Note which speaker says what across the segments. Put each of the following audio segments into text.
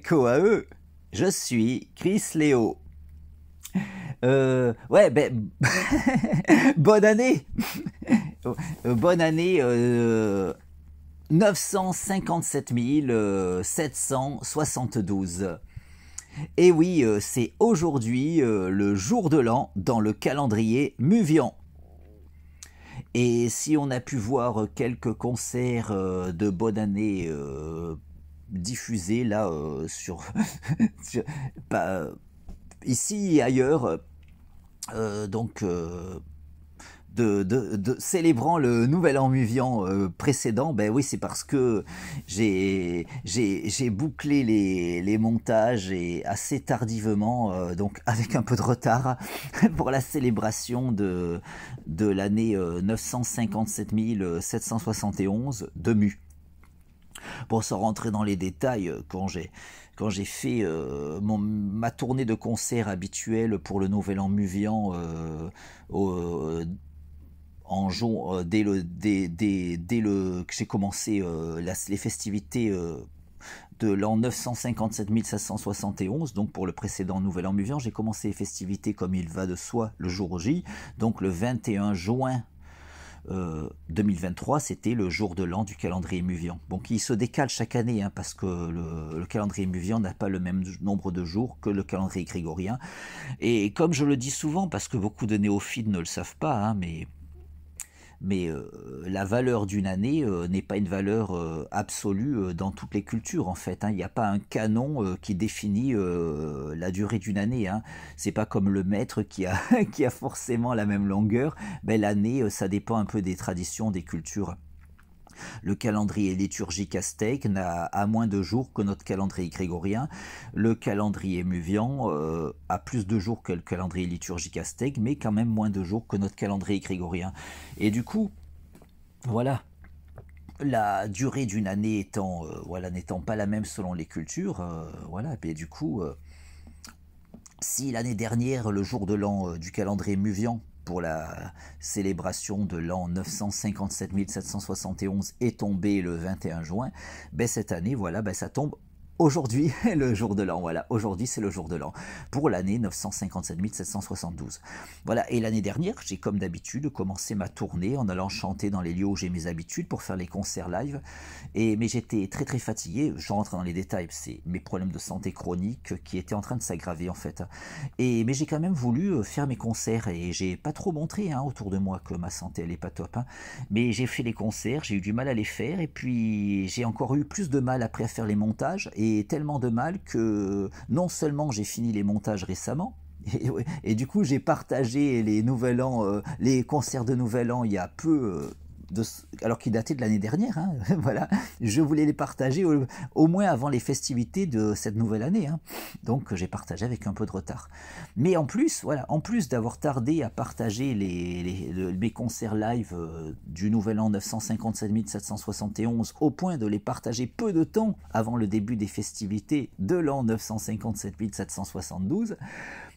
Speaker 1: Koae, je suis Chris Léo. Ouais, ben, bonne année. Bonne année 957 772. Et oui, c'est aujourd'hui le jour de l'an dans le calendrier Muvian. Et si on a pu voir quelques concerts de bonne année diffusés là sur pas, ici et ailleurs, donc célébrant le nouvel an muvian précédent, ben oui, c'est parce que j'ai bouclé les montages et assez tardivement, donc avec un peu de retard, pour la célébration de l'année 957 771 de Mu. Pour sans rentrer dans les détails, quand j'ai fait ma tournée de concert habituelle pour le Nouvel An Muvian dès que j'ai commencé les festivités de l'an 957 771, donc pour le précédent Nouvel An Muvian, j'ai commencé les festivités comme il va de soi le jour J, donc le 21 juin 2023, c'était le jour de l'an du calendrier Muvian. Donc il se décale chaque année, hein, parce que le calendrier Muvian n'a pas le même nombre de jours que le calendrier grégorien. Et comme je le dis souvent, parce que beaucoup de néophytes ne le savent pas, hein, mais la valeur d'une année n'est pas une valeur absolue dans toutes les cultures, en fait, hein. Il n'y a pas un canon qui définit la durée d'une année, hein. C'est pas comme le mètre qui a, qui a forcément la même longueur. Ben, l'année, ça dépend un peu des traditions, des cultures. Le calendrier liturgique aztèque a moins de jours que notre calendrier grégorien. Le calendrier muvian a plus de jours que le calendrier liturgique aztèque, mais quand même moins de jours que notre calendrier grégorien. Et du coup, voilà, la durée d'une année étant voilà, n'étant pas la même selon les cultures, voilà, et du coup, si l'année dernière, le jour de l'an du calendrier muvian, pour la célébration de l'an 957 771 est tombé le 21 juin, ben cette année, voilà, ben ça tombe aujourd'hui, le jour de l'an. Voilà, aujourd'hui c'est le jour de l'an pour l'année 957 772. Voilà, et l'année dernière, j'ai comme d'habitude commencé ma tournée en allant chanter dans les lieux où j'ai mes habitudes pour faire les concerts live. Mais j'étais très très fatigué, je rentre dans les détails, c'est mes problèmes de santé chronique qui étaient en train de s'aggraver en fait. Mais j'ai quand même voulu faire mes concerts et j'ai pas trop montré, hein, autour de moi que ma santé elle est pas top, hein. Mais j'ai fait les concerts, j'ai eu du mal à les faire et puis j'ai encore eu plus de mal après à faire les montages, et tellement de mal que non seulement j'ai fini les montages récemment, et du coup j'ai partagé les Nouvel An, les concerts de Nouvel An il y a peu, alors qu'ils dataient de l'année dernière, hein. Voilà, je voulais les partager au moins avant les festivités de cette nouvelle année, hein. Donc j'ai partagé avec un peu de retard. Mais en plus, voilà, en plus d'avoir tardé à partager mes concerts live du Nouvel An 957 771 au point de les partager peu de temps avant le début des festivités de l'an 957 772,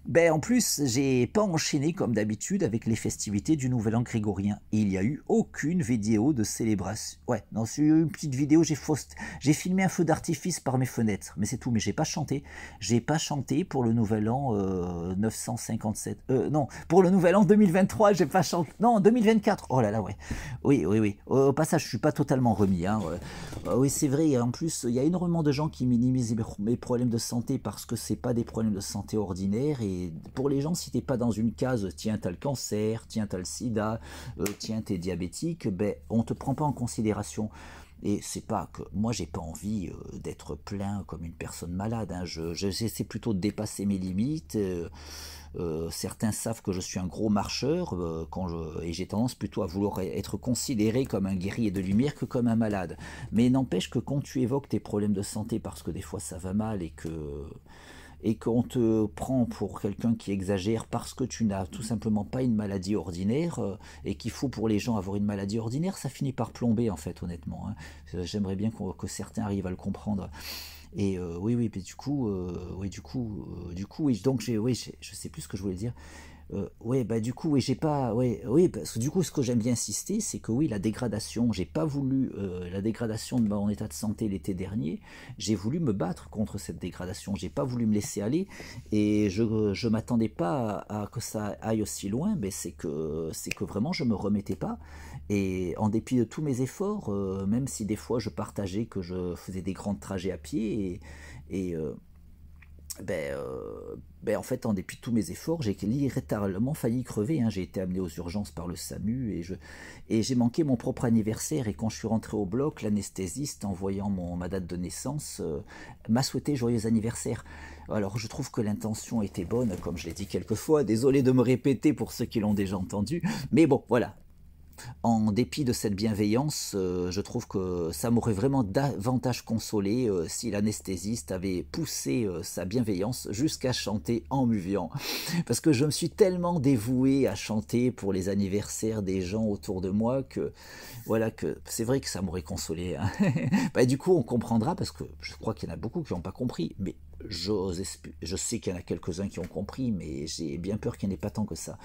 Speaker 1: ben, en plus, j'ai pas enchaîné comme d'habitude avec les festivités du Nouvel An grégorien. Il n'y a eu aucune vidéo de célébration. Ouais, non, c'est une petite vidéo, j'ai filmé un feu d'artifice par mes fenêtres, mais c'est tout, mais j'ai pas chanté. J'ai pas chanté pour le Nouvel An 957. Non, pour le Nouvel An 2023, j'ai pas chanté. Non, 2024. Oh là là, ouais. Oui, oui, oui. Au passage, je suis pas totalement remis, hein. Oui, c'est vrai. En plus, il y a énormément de gens qui minimisent mes problèmes de santé parce que c'est pas des problèmes de santé ordinaires. Et pour les gens, si t'es pas dans une case, tiens, t'as le cancer, tiens, t'as le sida, tiens, t'es diabétique, ben, on te prend pas en considération. Et c'est pas que moi j'ai pas envie d'être plein comme une personne malade, hein. J'essaie plutôt de dépasser mes limites. Certains savent que je suis un gros marcheur et j'ai tendance plutôt à vouloir être considéré comme un guerrier de lumière que comme un malade. Mais n'empêche que quand tu évoques tes problèmes de santé parce que des fois ça va mal et qu'on te prend pour quelqu'un qui exagère parce que tu n'as tout simplement pas une maladie ordinaire, et qu'il faut pour les gens avoir une maladie ordinaire, ça finit par plomber en fait, honnêtement, hein. J'aimerais bien que certains arrivent à le comprendre. Et oui, oui, mais du coup, oui, oui, donc oui, je sais plus ce que je voulais dire. Ouais, bah du coup, oui, j'ai pas, ouais, oui, parce que du coup, ce que j'aime bien insister, c'est que oui, la dégradation, j'ai pas voulu la dégradation de mon état de santé l'été dernier. J'ai voulu me battre contre cette dégradation. J'ai pas voulu me laisser aller, et je m'attendais pas à que ça aille aussi loin. Mais c'est que vraiment, je me remettais pas. Et en dépit de tous mes efforts, même si des fois je partageais que je faisais des grands trajets à pied, et en fait, en dépit de tous mes efforts, j'ai littéralement failli crever, hein. J'ai été amené aux urgences par le SAMU, et j'ai manqué mon propre anniversaire. Et quand je suis rentré au bloc, l'anesthésiste, en voyant ma date de naissance, m'a souhaité joyeux anniversaire. Alors, je trouve que l'intention était bonne, comme je l'ai dit quelques fois. Désolé de me répéter pour ceux qui l'ont déjà entendu. Mais bon, voilà, en dépit de cette bienveillance, je trouve que ça m'aurait vraiment davantage consolé si l'anesthésiste avait poussé sa bienveillance jusqu'à chanter en muvian. Parce que je me suis tellement dévoué à chanter pour les anniversaires des gens autour de moi que voilà, que c'est vrai que ça m'aurait consolé, hein. Bah, du coup, on comprendra, parce que je crois qu'il y en a beaucoup qui n'ont pas compris, mais je sais qu'il y en a quelques-uns qui ont compris, mais j'ai bien peur qu'il n'y en ait pas tant que ça.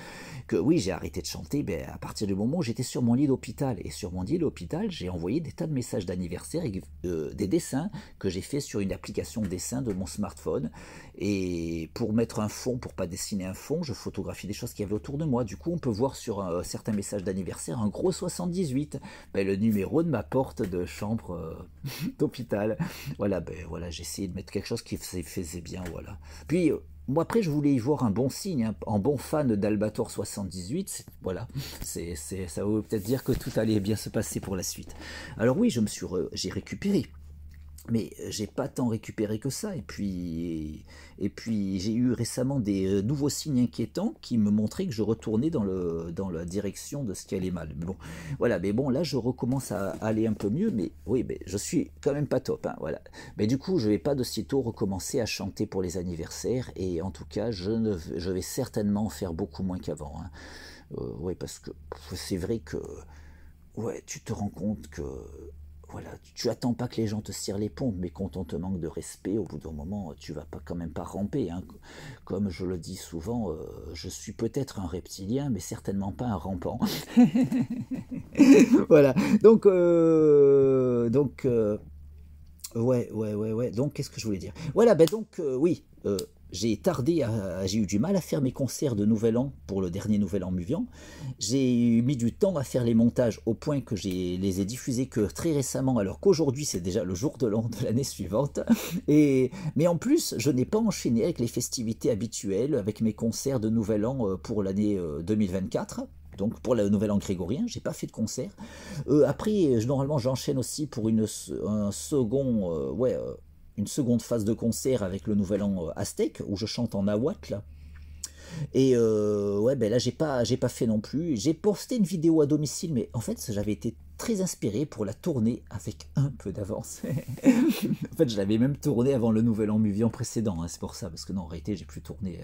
Speaker 1: Que oui, j'ai arrêté de chanter à partir du moment où j'étais sur mon lit d'hôpital. Et sur mon lit d'hôpital, j'ai envoyé des tas de messages d'anniversaire et des dessins que j'ai fait sur une application de dessin de mon smartphone. Et pour mettre un fond, pour pas dessiner un fond, je photographie des choses qu'il y avait autour de moi. Du coup, on peut voir sur certains messages d'anniversaire un gros 78, le numéro de ma porte de chambre d'hôpital. Voilà, voilà, j'ai essayé de mettre quelque chose qui faisait bien, voilà. Puis moi, après, je voulais y voir un bon signe, hein, en bon fan d'Albator 78, voilà, ça veut peut-être dire que tout allait bien se passer pour la suite. Alors oui, j'ai récupéré, mais j'ai pas tant récupéré que ça. Et puis j'ai eu récemment des nouveaux signes inquiétants qui me montraient que je retournais dans la direction de ce qui allait mal. Mais bon, voilà. Mais bon, là, je recommence à aller un peu mieux. Mais oui, mais je suis quand même pas top, hein, voilà. Mais du coup, je vais pas de sitôt recommencer à chanter pour les anniversaires. Et en tout cas, je vais certainement en faire beaucoup moins qu'avant, hein. Ouais, parce que c'est vrai que ouais, tu te rends compte que voilà, tu attends pas que les gens te cirent les pompes, mais quand on te manque de respect, au bout d'un moment, tu vas pas quand même pas ramper, hein. Comme je le dis souvent, je suis peut-être un reptilien, mais certainement pas un rampant. Voilà. Donc, ouais, ouais, ouais, ouais. Donc, qu'est-ce que je voulais dire? Voilà, ben donc, oui, j'ai eu du mal à faire mes concerts de Nouvel An pour le dernier Nouvel An Muvian. J'ai mis du temps à faire les montages au point que les ai diffusés que très récemment, alors qu'aujourd'hui c'est déjà le jour de l'an de l'année suivante. Mais en plus, je n'ai pas enchaîné avec les festivités habituelles, avec mes concerts de Nouvel An pour l'année 2024. Donc pour le Nouvel An grégorien, j'ai pas fait de concert. Après, normalement, j'enchaîne aussi pour un second, une seconde phase de concert avec le Nouvel An aztèque, où je chante en nahuatl. Et ouais, ben là, j'ai pas fait non plus. J'ai posté une vidéo à domicile, mais en fait, j'avais été très inspiré pour la tourner avec un peu d'avance. En fait, je l'avais même tourné avant le Nouvel An Muvian précédent, hein, c'est pour ça, parce que non, en réalité, j'ai plus tourné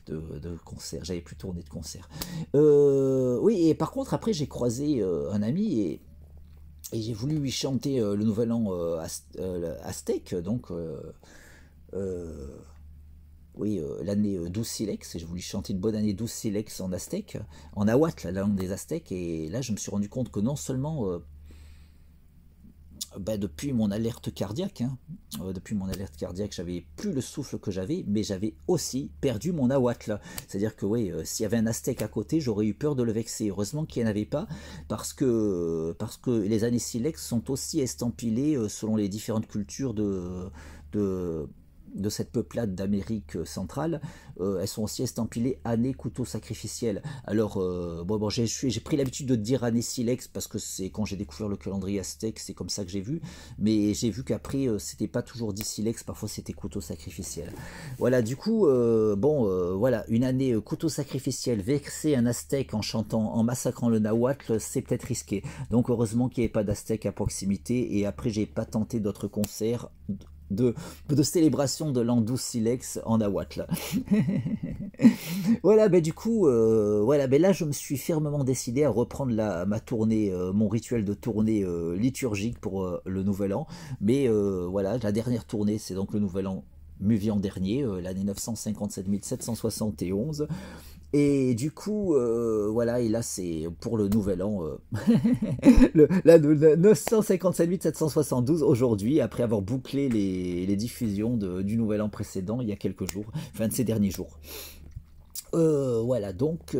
Speaker 1: de concert, j'avais plus tourné de concert. Oui, et par contre, après, j'ai croisé un ami, et j'ai voulu lui chanter le Nouvel An aztèque, donc euh, oui, l'année 12 Silex, et j'ai voulu chanter une bonne année 12 Silex en aztèque, en nahuatl, la langue des aztèques. Et là je me suis rendu compte que non seulement depuis mon alerte cardiaque, hein, j'avais plus le souffle que j'avais, mais j'avais aussi perdu mon nahuatl. C'est-à-dire que oui, s'il y avait un aztèque à côté, j'aurais eu peur de le vexer. Heureusement qu'il n'y en avait pas, parce que les années silex sont aussi estampillées selon les différentes cultures de, de cette peuplade d'Amérique centrale. Elles sont aussi estampillées année couteau sacrificiel. Alors, bon, j'ai pris l'habitude de dire année silex parce que c'est quand j'ai découvert le calendrier aztèque, c'est comme ça que j'ai vu. Mais j'ai vu qu'après, c'était pas toujours dit silex, parfois c'était couteau sacrificiel. Voilà, du coup, voilà, une année couteau sacrificiel, vexer un aztèque en chantant, en massacrant le nahuatl, c'est peut-être risqué. Donc, heureusement qu'il n'y avait pas d'aztèque à proximité. Et après, j'ai pas tenté d'autres concerts de célébration de l'an 12 silex en nahuatl. Voilà, du coup, voilà, là je me suis fermement décidé à reprendre ma tournée, mon rituel de tournée liturgique pour le Nouvel An. Mais voilà, la dernière tournée, c'est donc le Nouvel An Muvian dernier, l'année 957 771. Et du coup, voilà, et là c'est pour le nouvel an, le 957 772 aujourd'hui, après avoir bouclé les diffusions du nouvel an précédent il y a quelques jours, enfin de ces derniers jours. Voilà, donc,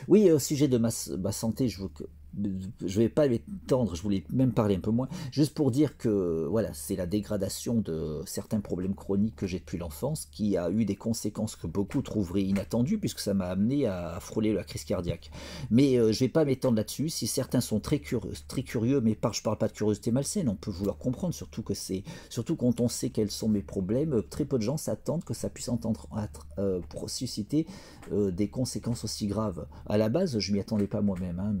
Speaker 1: oui, au sujet de ma santé, je vais pas m'étendre, je voulais même parler un peu moins, juste pour dire que voilà, c'est la dégradation de certains problèmes chroniques que j'ai depuis l'enfance qui a eu des conséquences que beaucoup trouveraient inattendues puisque ça m'a amené à frôler la crise cardiaque. Mais je vais pas m'étendre là-dessus. Si certains sont très curieux, mais je parle pas de curiosité malsaine, on peut vouloir comprendre, surtout quand on sait quels sont mes problèmes. Très peu de gens s'attendent que ça puisse pour susciter des conséquences aussi graves. À la base, je m'y attendais pas moi-même, hein,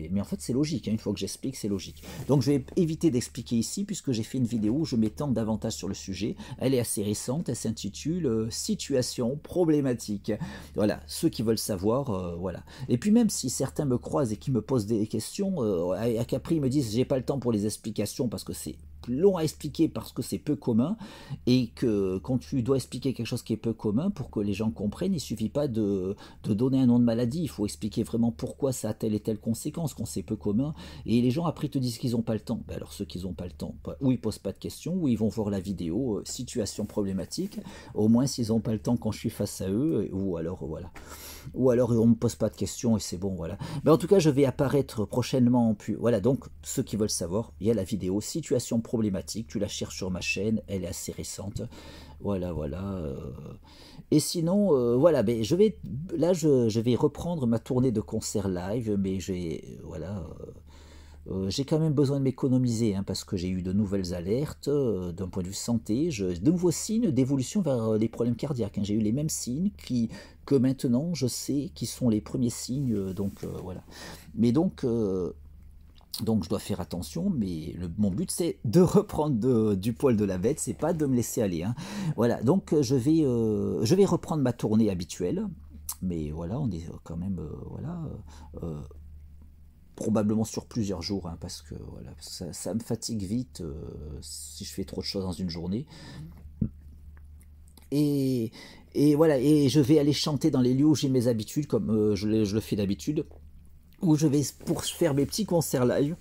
Speaker 1: mais en fait c'est logique, hein, une fois que j'explique, c'est logique. Donc je vais éviter d'expliquer ici, puisque j'ai fait une vidéo où je m'étends davantage sur le sujet. Elle est assez récente, elle s'intitule « Situation problématique ». Voilà, ceux qui veulent savoir, voilà. Et puis même si certains me croisent et qui me posent des questions, à Capri ils me disent « j'ai pas le temps pour les explications parce que c'est long à expliquer parce que c'est peu commun, et que quand tu dois expliquer quelque chose qui est peu commun, pour que les gens comprennent, il suffit pas de donner un nom de maladie, il faut expliquer vraiment pourquoi ça a telle et telle conséquence quand c'est peu commun, et les gens après te disent qu'ils n'ont pas le temps. Ben alors ceux qui n'ont pas le temps, ou ils posent pas de questions, ou ils vont voir la vidéo situation problématique, au moins s'ils n'ont pas le temps quand je suis face à eux, ou alors voilà. Ou alors on ne me pose pas de questions et c'est bon, voilà. Mais en tout cas, je vais apparaître prochainement. Voilà, donc ceux qui veulent savoir, il y a la vidéo Situation problématique, tu la cherches sur ma chaîne, elle est assez récente. Voilà, voilà. Et sinon, voilà, ben, je vais reprendre ma tournée de concerts live, mais voilà. J'ai quand même besoin de m'économiser, hein, parce que j'ai eu de nouvelles alertes d'un point de vue santé, de nouveaux signes d'évolution vers les problèmes cardiaques, hein. J'ai eu les mêmes signes que maintenant je sais qui sont les premiers signes, donc voilà. Mais donc je dois faire attention, mais mon but c'est de reprendre du poil de la bête, c'est pas de me laisser aller, hein. Voilà, donc je vais reprendre ma tournée habituelle, mais voilà, on est quand même, voilà, probablement sur plusieurs jours, hein, parce que voilà, ça me fatigue vite si je fais trop de choses dans une journée. Et, et voilà, et je vais aller chanter dans les lieux où j'ai mes habitudes, comme je le fais d'habitude, où je vais pour faire mes petits concerts live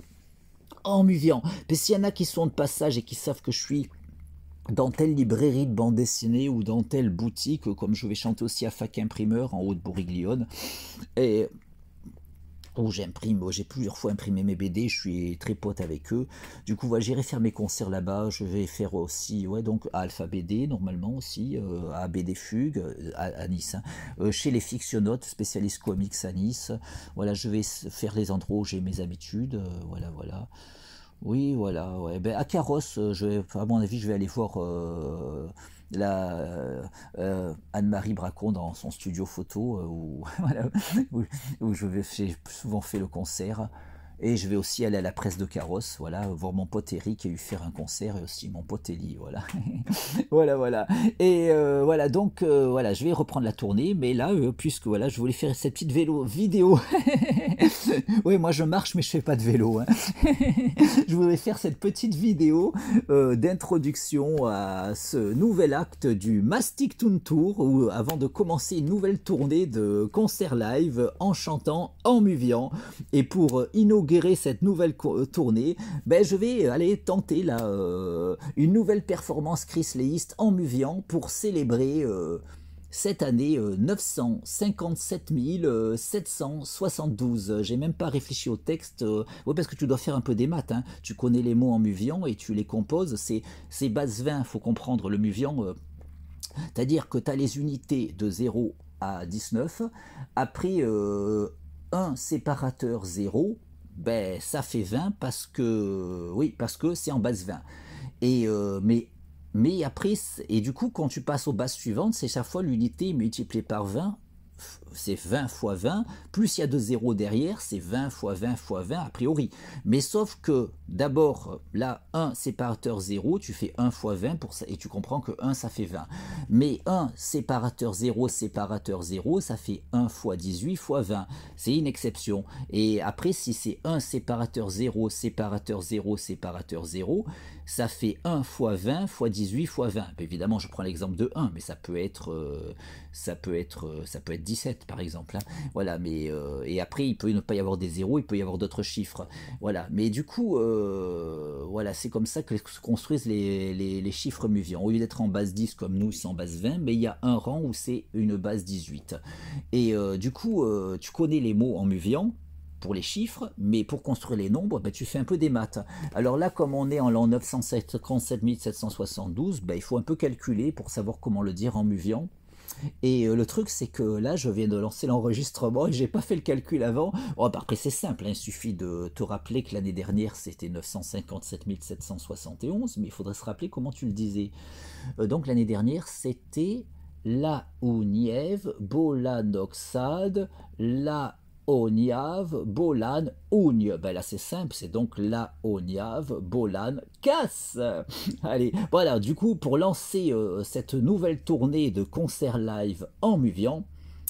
Speaker 1: en muviant. Mais s'il y en a qui sont de passage et qui savent que je suis dans telle librairie de bande dessinée ou dans telle boutique, comme je vais chanter aussi à Fac Imprimeur en Haute-Bourriglione, et où j'ai plusieurs fois imprimé mes BD, je suis très pote avec eux. Du coup, voilà, j'irai faire mes concerts là-bas. Je vais faire aussi, ouais, donc à Alpha BD, normalement aussi, à BD Fugue, à Nice, hein. Chez les Fictionautes, spécialistes comics à Nice. Voilà, je vais faire les endroits où j'ai mes habitudes. Voilà, voilà. Oui, voilà, ouais. Ben, à Carrosse, à mon avis, je vais aller voir Anne-Marie Bracon dans son studio photo, voilà, où, j'ai souvent fait le concert. Et je vais aussi aller à la presse de Carrosse, voilà, voir mon pote Eric qui a eu faire un concert, et aussi mon pote Eli, voilà. Voilà, voilà. Et voilà, donc voilà, je vais reprendre la tournée, mais là, puisque voilà, je voulais faire cette petite vidéo. Oui, moi je marche, mais je fais pas de vélo, hein. Je voudrais faire cette petite vidéo d'introduction à ce nouvel acte du Mastic Toon Tour, où, avant de commencer une nouvelle tournée de concerts live en chantant, en muviant. Et pour inaugurer cette nouvelle tournée, ben, je vais aller tenter là, une nouvelle performance chryséiste en muviant pour célébrer cette année 957 772. J'ai même pas réfléchi au texte, ouais, parce que tu dois faire un peu des maths, hein. Tu connais les mots en muvian et tu les composes, c'est base 20, il faut comprendre le muvian, c'est-à-dire que tu as les unités de 0 à 19, après un séparateur 0, ben ça fait 20 parce que, oui, parce que c'est en base 20. Et, mais après, et du coup, quand tu passes aux bases suivantes, c'est chaque fois l'unité multipliée par 20 c'est 20 fois 20, plus il y a de 0 derrière, c'est 20 fois 20 fois 20 a priori. Mais sauf que d'abord, là, 1 séparateur 0, tu fais 1 fois 20 pour ça, et tu comprends que 1 ça fait 20. Mais 1 séparateur 0, séparateur 0, ça fait 1 fois 18 fois 20. C'est une exception. Et après, si c'est 1 séparateur 0, séparateur 0, séparateur 0, ça fait 1 fois 20 fois 18 fois 20. Évidemment, je prends l'exemple de 1, mais ça peut être 17 par exemple. Hein. Voilà, mais et après, il peut ne pas y avoir des zéros, il peut y avoir d'autres chiffres. Voilà, mais du coup, voilà, c'est comme ça que se construisent les chiffres muviens. Au lieu d'être en base 10 comme nous, c'est en base 20, mais il y a un rang où c'est une base 18. Et du coup, tu connais les mots en muvian pour les chiffres, mais pour construire les nombres, ben, tu fais un peu des maths. Alors là, comme on est en l'an 957 772, ben, il faut un peu calculer pour savoir comment le dire en muvian. Et le truc, c'est que là, je viens de lancer l'enregistrement et j'ai pas fait le calcul avant. Bon, après, c'est simple, hein, il suffit de te rappeler que l'année dernière, c'était 957 771, mais il faudrait se rappeler comment tu le disais. Donc l'année dernière, c'était la Ouniev, Bolanoxade, la Oniave, Bolan, Ougne. Ben là c'est simple, c'est donc la Oniave, Bolan, Casse. Allez, voilà, du coup pour lancer cette nouvelle tournée de concerts live en muvian,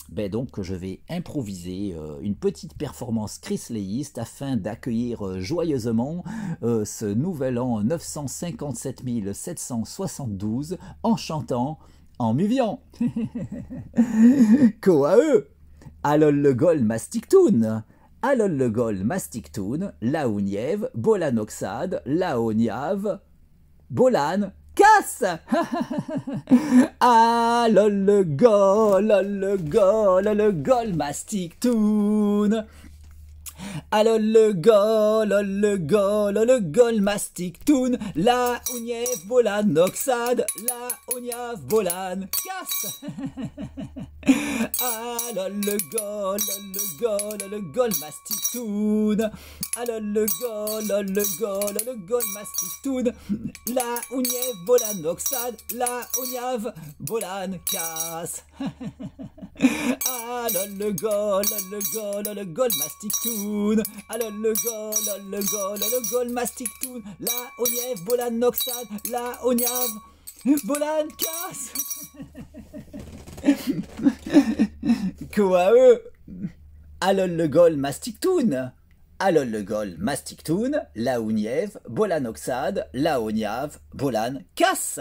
Speaker 1: ben donc je vais improviser une petite performance chrysléiste afin d'accueillir joyeusement ce nouvel an 957 772 en chantant en muvian. Koae! Alol le gol mastictoun. Alol le gol mastictoun, laouniev, bolanoxade, laoniave, bolan, casse. Alol le gol mastictoun. Alors le gol mastictoun, la ouniev bolan oxade, la ouniave bolan casse. Alors le gol mastictoun, alors le gol mastictoun, la ounieve bolan oxade, la ouniave bolan casse. Alors le gol mastictoun, alors le gol mastictoun, la ounieve bolan oxade, la ouniave bolan casse. Quoi Alol le gol mastictoun. Alol le gol mastictoun, la ouniev, bolan oxade, la oniave, bolan casse.